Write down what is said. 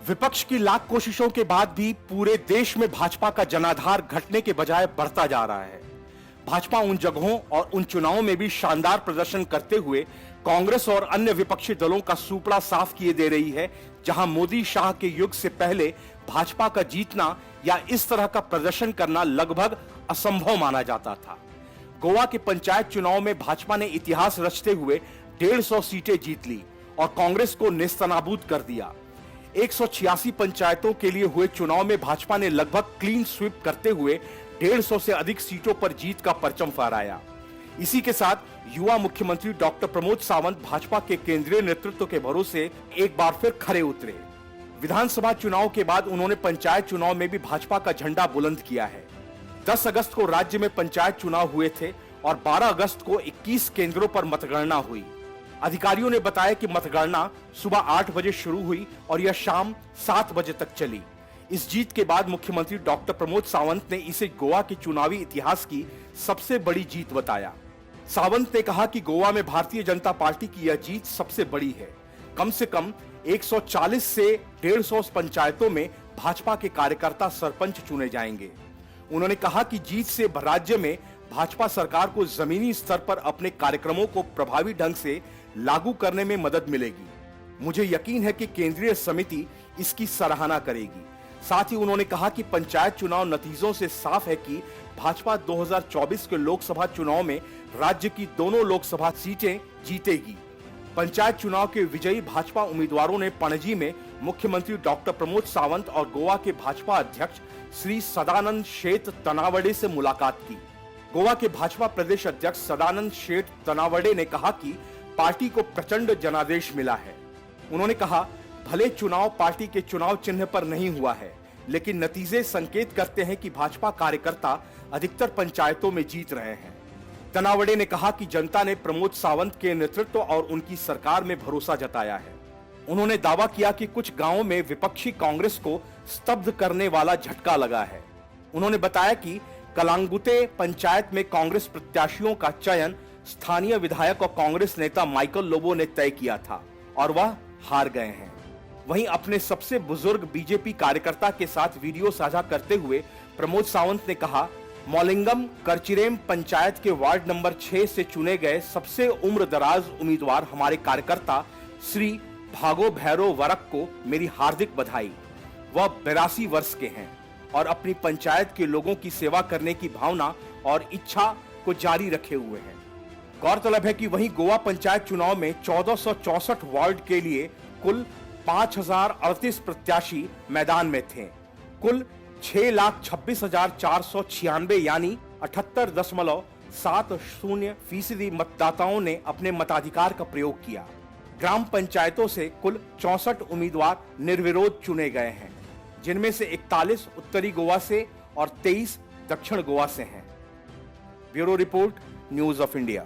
विपक्ष की लाख कोशिशों के बाद भी पूरे देश में भाजपा का जनाधार घटने के बजाय बढ़ता जा रहा है। भाजपा उन जगहों और उन चुनावों में भी शानदार प्रदर्शन करते हुए कांग्रेस और अन्य विपक्षी दलों का सुपड़ा साफ किए दे रही है, जहां मोदी शाह के युग से पहले भाजपा का जीतना या इस तरह का प्रदर्शन करना लगभग असंभव माना जाता था। गोवा के पंचायत चुनाव में भाजपा ने इतिहास रचते हुए 150 सीटें जीत ली और कांग्रेस को नेस्तनाबूद कर दिया। 186 पंचायतों के लिए हुए चुनाव में भाजपा ने लगभग क्लीन स्वीप करते हुए 150 से अधिक सीटों पर जीत का परचम फहराया। इसी के साथ युवा मुख्यमंत्री डॉक्टर प्रमोद सावंत भाजपा के केंद्रीय नेतृत्व के भरोसे एक बार फिर खरे उतरे। विधानसभा चुनाव के बाद उन्होंने पंचायत चुनाव में भी भाजपा का झंडा बुलंद किया है। 10 अगस्त को राज्य में पंचायत चुनाव हुए थे और 12 अगस्त को 21 केंद्रों पर मतगणना हुई। अधिकारियों ने बताया कि मतगणना सुबह 8 बजे शुरू हुई और यह शाम 7 बजे तक चली। इस जीत के बाद मुख्यमंत्री डॉक्टर प्रमोद सावंत ने इसे गोवा के चुनावी इतिहास की सबसे बड़ी जीत बताया। सावंत ने कहा कि गोवा में भारतीय जनता पार्टी की यह जीत सबसे बड़ी है। कम से कम 140 से 150 पंचायतों में भाजपा के कार्यकर्ता सरपंच चुने जाएंगे। उन्होंने कहा कि जीत से राज्य में भाजपा सरकार को जमीनी स्तर पर अपने कार्यक्रमों को प्रभावी ढंग से लागू करने में मदद मिलेगी। मुझे यकीन है कि केंद्रीय समिति इसकी सराहना करेगी। साथ ही उन्होंने कहा कि पंचायत चुनाव नतीजों से साफ है कि भाजपा 2024 के लोकसभा चुनाव में राज्य की दोनों लोकसभा सीटें जीतेगी। पंचायत चुनाव के विजयी भाजपा उम्मीदवारों ने पणजी में मुख्यमंत्री डॉक्टर प्रमोद सावंत और गोवा के भाजपा अध्यक्ष श्री सदानंद शेट तनावडे से मुलाकात की। गोवा के भाजपा प्रदेश अध्यक्ष सदानंद शेट तनावडे ने कहा कि पार्टी को प्रचंड जनादेश मिला है। उन्होंने कहा, भले चुनाव पार्टी के चुनाव चिन्ह पर नहीं हुआ है, लेकिन नतीजे संकेत करते हैं कि भाजपा कार्यकर्ता अधिकतर पंचायतों में जीत रहे हैं। तनावडे ने कहा कि जनता ने प्रमोद सावंत के नेतृत्व और उनकी सरकार में भरोसा जताया है। उन्होंने दावा किया कि कुछ गांवों में विपक्षी कांग्रेस को स्तब्ध करने वाला झटका लगा है। उन्होंने बताया कि कलांगुते पंचायत में कांग्रेस प्रत्याशियों का चयन स्थानीय विधायक और कांग्रेस नेता माइकल लोबो ने तय किया था और वह हार गए हैं। वहीं अपने सबसे बुजुर्ग बीजेपी कार्यकर्ता के साथ वीडियो साझा करते हुए प्रमोद सावंत ने कहा, मौलिंगम करचिरेम पंचायत के वार्ड नंबर 6 से चुने गए सबसे उम्र दराज उम्मीदवार हमारे कार्यकर्ता श्री भागो भैरव वरक को मेरी हार्दिक बधाई। वह 82 वर्ष के हैं और अपनी पंचायत के लोगों की सेवा करने की भावना और इच्छा को जारी रखे हुए हैं। गौरतलब है कि वहीं गोवा पंचायत चुनाव में 1464 वार्ड के लिए कुल 5038 प्रत्याशी मैदान में थे। कुल 6,26,496 यानी 78.70% मतदाताओं ने अपने मताधिकार का प्रयोग किया। ग्राम पंचायतों से कुल 64 उम्मीदवार निर्विरोध चुने गए हैं, जिनमें से 41 उत्तरी गोवा से और 23 दक्षिण गोवा से हैं। Bureau report, news of India.